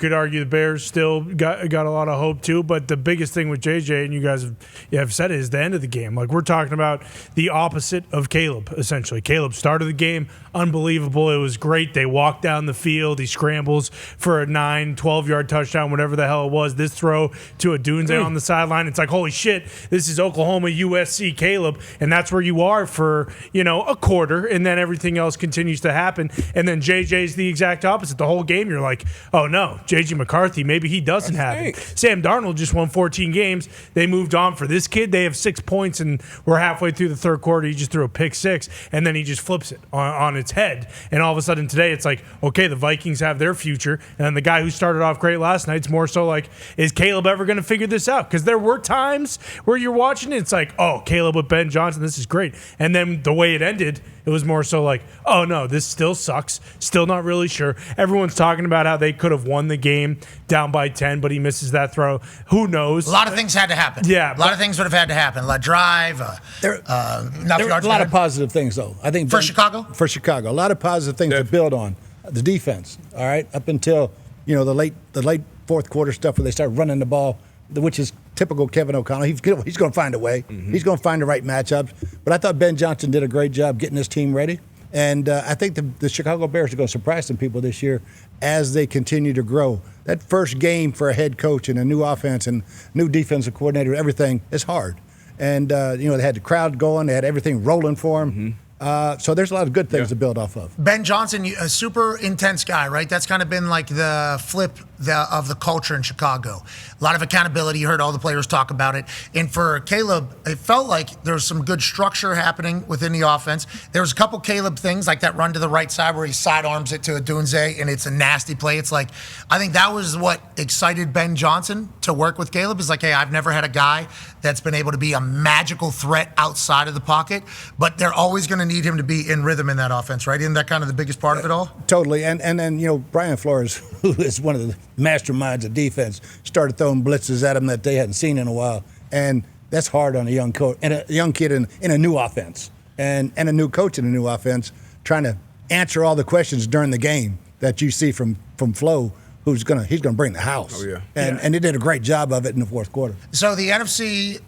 could argue the Bears still got a lot of hope too, but the biggest thing with JJ, and you guys have said it, is the end of the game. Like, we're talking about the opposite of Caleb, essentially. Caleb started the game unbelievable. It was great. They walked down the field. He scrambles for a 12-yard touchdown, whatever the hell it was. This throw to a Dunze on the sideline. It's like, holy shit, this is Oklahoma, USC, Caleb, and that's where you are for, a quarter, and then everything else continues to happen. And then JJ's the exact opposite. The whole game, you're like, oh no, JJ McCarthy, maybe he doesn't have it. Sam Darnold just won 14 games. They moved on for this kid. They have 6 points, and we're halfway through the third quarter. He just threw a pick six, and then he just flips it on its head. And all of a sudden today, it's like, okay, the Vikings have their future. And then the guy who started off great last night, it's more so like, is Caleb ever going to figure this out? Because there were times where you're watching it, it's like, oh, Caleb with Ben Johnson, this is great. And then the way it ended, it was more so like, oh no, this still sucks. Still not really sure. Everyone's talking about how they could have won the game down by 10, but he misses that throw. Who knows? A lot of things had to happen. Yeah. A lot of things would have had to happen. A drive. There are a lot of positive things, though. I think For Chicago? For Chicago. A lot of positive things to build on. The defense, all right? Up until, the late fourth quarter stuff where they start running the ball, which is typical Kevin O'Connell. He's going to find a way. Mm-hmm. He's going to find the right matchups. But I thought Ben Johnson did a great job getting his team ready. And I think the Chicago Bears are going to surprise some people this year as they continue to grow. That first game for a head coach and a new offense and new defensive coordinator, everything is hard. And, they had the crowd going. They had everything rolling for them. Mm-hmm. So there's a lot of good things to build off of. Ben Johnson, a super intense guy, right? That's kind of been like the flip of the culture in Chicago. A lot of accountability. You heard all the players talk about it. And for Caleb, it felt like there was some good structure happening within the offense. There was a couple Caleb things, like that run to the right side where he sidearms it to a Dunze, and it's a nasty play. It's like, I think that was what excited Ben Johnson to work with Caleb. Is like, hey, I've never had a guy that's been able to be a magical threat outside of the pocket, but they're always going to need him to be in rhythm in that offense, right? Isn't that kind of the biggest part of it all? Totally. And then, Brian Flores, who is one of the masterminds of defense, started throwing blitzes at him that they hadn't seen in a while. And that's hard on a young coach and a young kid in a new offense and a new coach in a new offense trying to answer all the questions during the game that you see from Flo. He's gonna bring the house. Oh, yeah. And they did a great job of it in the fourth quarter. So the NFC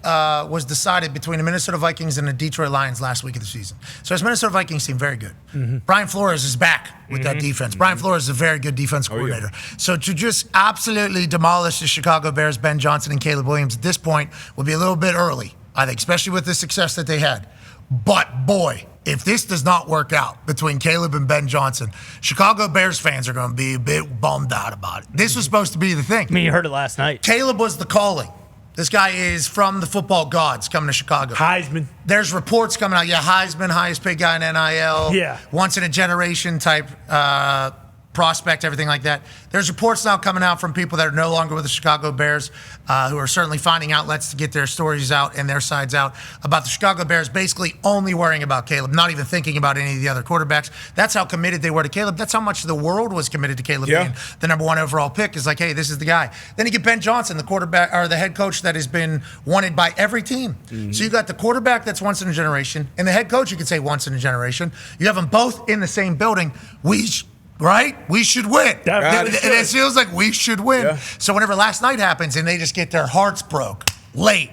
was decided between the Minnesota Vikings and the Detroit Lions last week of the season. So this Minnesota Vikings team, very good. Mm-hmm. Brian Flores is back with that defense. Brian Flores is a very good defense coordinator. Yeah. So to just absolutely demolish the Chicago Bears, Ben Johnson and Caleb Williams at this point would be a little bit early, I think, especially with the success that they had. But boy, if this does not work out between Caleb and Ben Johnson, Chicago Bears fans are going to be a bit bummed out about it. This was supposed to be the thing. I mean, you heard it last night. Caleb was the calling. This guy is from the football gods coming to Chicago. Heisman. There's reports coming out. Yeah, Heisman, highest paid guy in NIL. Yeah. Once in a generation type prospect, everything like that. There's reports now coming out from people that are no longer with the Chicago Bears, who are certainly finding outlets to get their stories out and their sides out about the Chicago Bears basically only worrying about Caleb, not even thinking about any of the other quarterbacks. That's how committed they were to Caleb. That's how much the world was committed to Caleb being the number one overall pick. Is like, hey, this is the guy. Then you get Ben Johnson, the quarterback or the head coach that has been wanted by every team. Mm-hmm. So you got the quarterback that's once in a generation, and the head coach you could say once in a generation. You have them both in the same building. Right? We should win. It feels like we should win. Yeah. So whenever last night happens and they just get their hearts broke late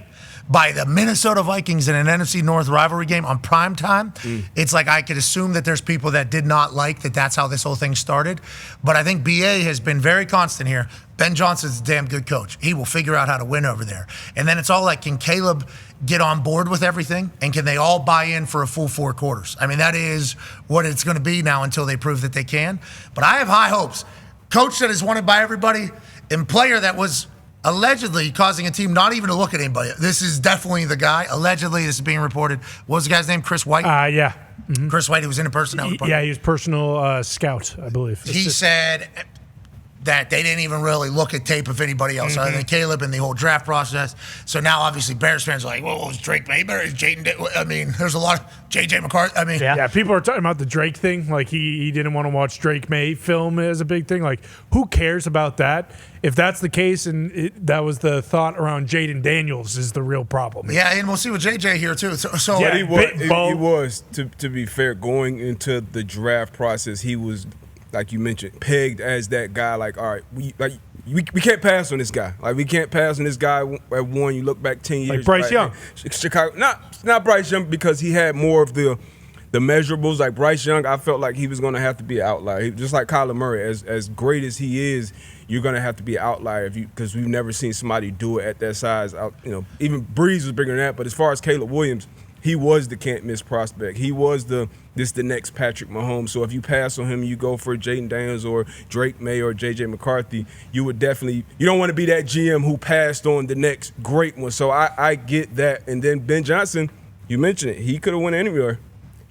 by the Minnesota Vikings in an NFC North rivalry game on prime time, it's like I could assume that there's people that did not like that that's how this whole thing started. But I think BA has been very constant here. Ben Johnson's a damn good coach. He will figure out how to win over there. And then it's all like, can Caleb get on board with everything? And can they all buy in for a full 4 quarters? I mean, that is what it's going to be now until they prove that they can. But I have high hopes. Coach that is wanted by everybody and player that was allegedly causing a team not even to look at anybody. This is definitely the guy. Allegedly, this is being reported. What was the guy's name? Chris White? Yeah. Mm-hmm. Chris White, who was in a personnel department. Yeah, he was personal scout, I believe. He said that they didn't even really look at tape of anybody else other than Caleb and the whole draft process. So now, obviously, Bears fans are like, well, was Drake Mayberry? I mean, there's a lot of J.J. McCarthy. I mean, yeah, people are talking about the Drake thing. Like, he didn't want to watch Drake May film as a big thing. Like, who cares about that? If that's the case, and that was the thought around Jaden Daniels is the real problem. Yeah, and we'll see with J.J. here, too. So yeah, he was to be fair, going into the draft process, he was like you mentioned, pegged as that guy. Like, all right, we can't pass on this guy. Like, we can't pass on this guy at one. You look back 10 years. Like Bryce Young. Chicago, not Bryce Young, because he had more of the measurables. Like Bryce Young, I felt like he was going to have to be an outlier. Just like Kyler Murray, as great as he is, you're going to have to be an outlier because we've never seen somebody do it at that size. Even Breeze was bigger than that. But as far as Caleb Williams, he was the can't-miss prospect. He was the next Patrick Mahomes. So if you pass on him and you go for Jaden Daniels or Drake May or J.J. McCarthy, you don't want to be that GM who passed on the next great one. So I get that. And then Ben Johnson, you mentioned it, he could have went anywhere.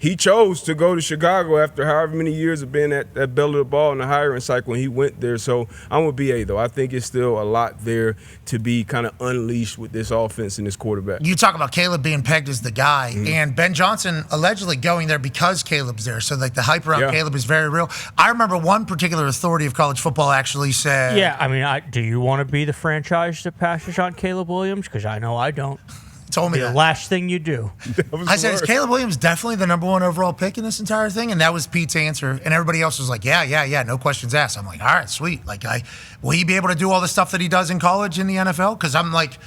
He chose to go to Chicago after however many years of being at that belly of the ball in the hiring cycle, and he went there. So I'm with BA, though. I think it's still a lot there to be kind of unleashed with this offense and this quarterback. You talk about Caleb being pegged as the guy, and Ben Johnson allegedly going there because Caleb's there. So, like, the hype around Caleb is very real. I remember one particular authority of college football actually said... Yeah, I mean, do you want to be the franchise that passes on Caleb Williams? Because I know I don't. Told me the that. last thing you do. I said, is Caleb Williams definitely the number one overall pick in this entire thing? And that was Pete's answer. And everybody else was like, yeah, no questions asked. I'm like, all right, sweet. Like, will he be able to do all the stuff that he does in college in the NFL? Because I'm like,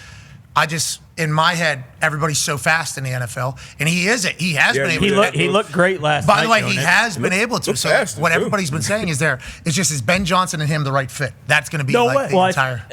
in my head, everybody's so fast in the NFL, and he is it. He has been able to. He looked great last night. By the way, he has been able to. So what everybody's been saying is it's just, is Ben Johnson and him the right fit? That's going to be the entire.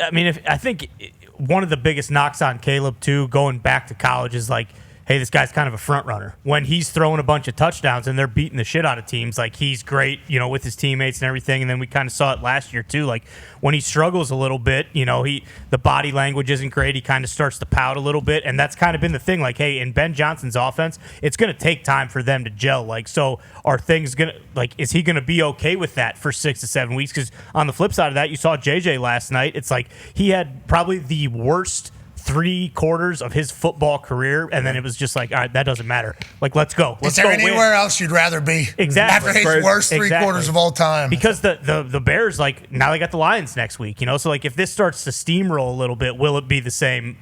I think one of the biggest knocks on Caleb, too, going back to college is like, hey, this guy's kind of a front runner. When he's throwing a bunch of touchdowns and they're beating the shit out of teams, like, he's great, with his teammates and everything. And then we kind of saw it last year, too. Like, when he struggles a little bit, the body language isn't great. He kind of starts to pout a little bit. And that's kind of been the thing. Like, hey, in Ben Johnson's offense, it's going to take time for them to gel. Like, so are things going to, like, is he going to be okay with that for 6 to 7 weeks? Because on the flip side of that, you saw JJ last night. It's like he had probably the worst 3 quarters of his football career, and then it was just like, all right, that doesn't matter. Like, let's go. Is there anywhere else you'd rather be? Exactly. After his worst 3 quarters of all time. Because the Bears, like, now they got the Lions next week, So, like, if this starts to steamroll a little bit, will it be the same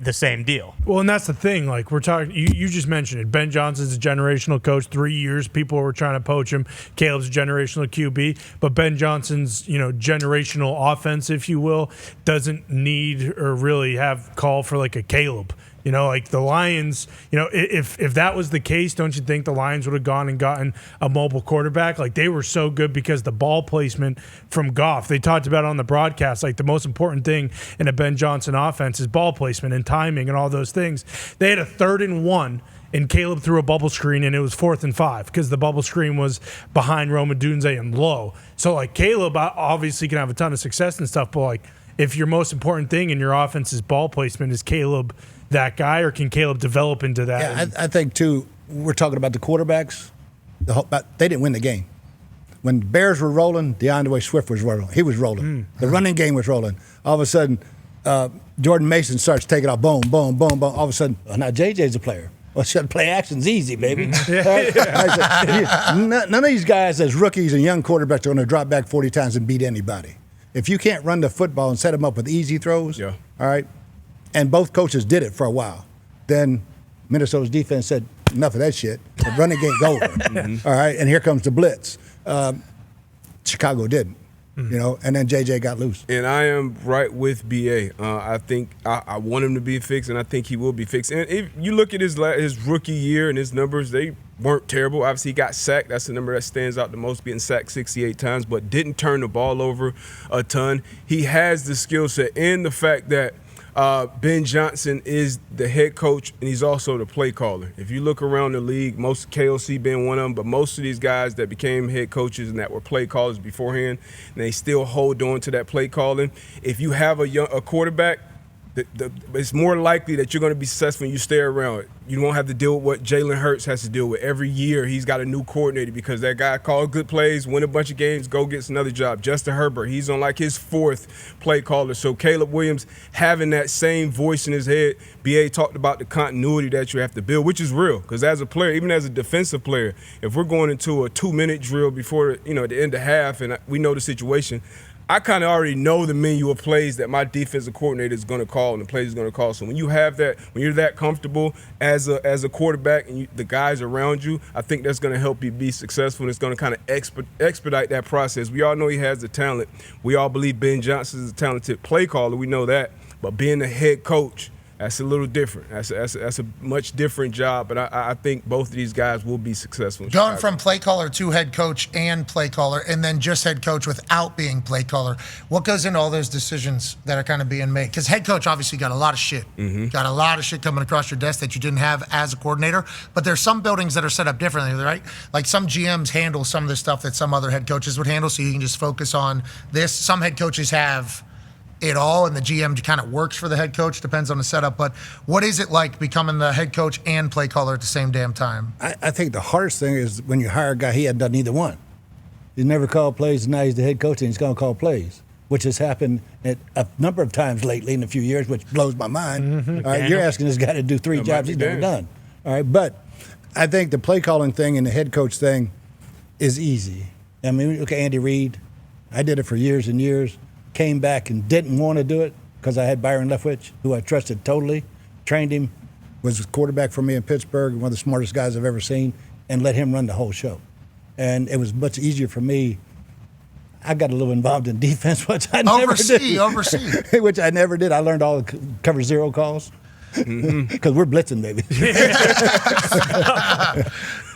deal? Well, and that's the thing. Like, we're talking, you just mentioned it. Ben Johnson's a generational coach. 3 years, people were trying to poach him. Caleb's a generational QB. But Ben Johnson's, generational offense, if you will, doesn't need or really have call for, like, a Caleb. Like the Lions, if that was the case, don't you think the Lions would have gone and gotten a mobile quarterback? Like, they were so good because the ball placement from Goff. They talked about it on the broadcast, like the most important thing in a Ben Johnson offense is ball placement and timing and all those things. They had a 3rd and 1. And Caleb threw a bubble screen, and it was 4th and 5 because the bubble screen was behind Rome Odunze and low. So, like, Caleb obviously can have a ton of success and stuff, but, like, if your most important thing in your offense is ball placement, is Caleb that guy, or can Caleb develop into that? Yeah, I think, too, we're talking about the quarterbacks. They didn't win the game. When the Bears were rolling, DeAndre Swift was rolling. He was rolling. The running game was rolling. All of a sudden, Jordan Mason starts taking off, boom, boom, boom, boom. All of a sudden, now JJ's a player. Well, play action's easy, baby. None of these guys as rookies and young quarterbacks are going to drop back 40 times and beat anybody. If you can't run the football and set them up with easy throws, all right, and both coaches did it for a while, then Minnesota's defense said, enough of that shit. The running game's over. All right, and here comes the blitz. Chicago didn't. And then JJ got loose. And I am right with BA. I think I want him to be fixed, and I think he will be fixed. And if you look at his rookie year and his numbers, they weren't terrible. Obviously, he got sacked. That's the number that stands out the most, being sacked 68 times, but didn't turn the ball over a ton. He has the skill set and the fact that Ben Johnson is the head coach, and he's also the play caller. If you look around the league, most KOC being one of them, but most of these guys that became head coaches and that were play callers beforehand, and they still hold on to that play calling. If you have a quarterback, it's more likely that you're going to be successful when you stay around. You won't have to deal with what Jalen Hurts has to deal with. Every year he's got a new coordinator because that guy called good plays, win a bunch of games, go gets another job. Justin Herbert, he's on like his 4th play caller. So Caleb Williams having that same voice in his head, BA talked about the continuity that you have to build, which is real because as a player, even as a defensive player, if we're going into a 2-minute drill before, at the end of half and we know the situation, I kind of already know the menu of plays that my defensive coordinator is going to call and the plays he's going to call. So when you have that, when you're that comfortable as a quarterback and the guys around you, I think that's going to help you be successful, and it's going to kind of expedite that process. We all know he has the talent. We all believe Ben Johnson is a talented play caller. We know that. But being a head coach, that's a little different. That's a much different job, but I think both of these guys will be successful. Going from play caller to head coach and play caller, and then just head coach without being play caller, what goes into all those decisions that are kind of being made? Because head coach obviously got a lot of shit. Got a lot of shit coming across your desk that you didn't have as a coordinator, but there's some buildings that are set up differently, right? Like some GMs handle some of the stuff that some other head coaches would handle, so you can just focus on this. Some head coaches have it all, and the GM kind of works for the head coach, depends on the setup. But what is it like becoming the head coach and play caller at the same damn time? I think the hardest thing is when you hire a guy, he hadn't done either one. He's never called plays, and now he's the head coach, and he's going to call plays, which has happened at a number of times lately in a few years, which blows my mind. All right, you're asking this guy to do three jobs he's never done. All right, but I think the play calling thing and the head coach thing is easy. I mean, look at Andy Reid. I did it for years and years. Came back and didn't want to do it because I had Byron Leftwich, who I trusted totally, trained him, was a quarterback for me in Pittsburgh, one of the smartest guys I've ever seen, and let him run the whole show. And it was much easier for me. I got a little involved in defense, which I never did. Oversee. Which I never did. I learned all the cover zero calls. Because we're blitzing, baby.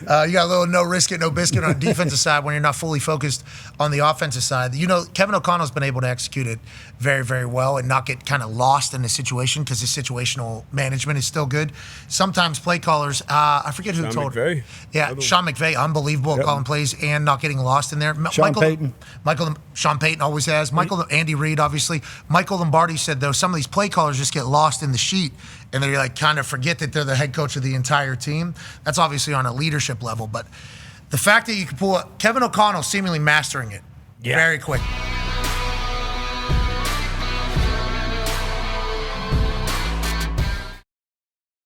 You got a little no risk it, no biscuit on the defensive side when you're not fully focused on the offensive side. You know, Kevin O'Connell's been able to execute it very, very well and not get kind of lost in the situation because his situational management is still good. Sometimes play callers, I forget who told McVay. Yeah, Sean McVay, unbelievable at calling plays and not getting lost in there. Sean Payton always has. Andy Reid, obviously. Michael Lombardi said, though, some of these play callers just get lost in the sheet and they like kind of forget that they're the head coach of the entire team. That's obviously on a leadership level, but the fact that you can pull up Kevin O'Connell seemingly mastering it very quick.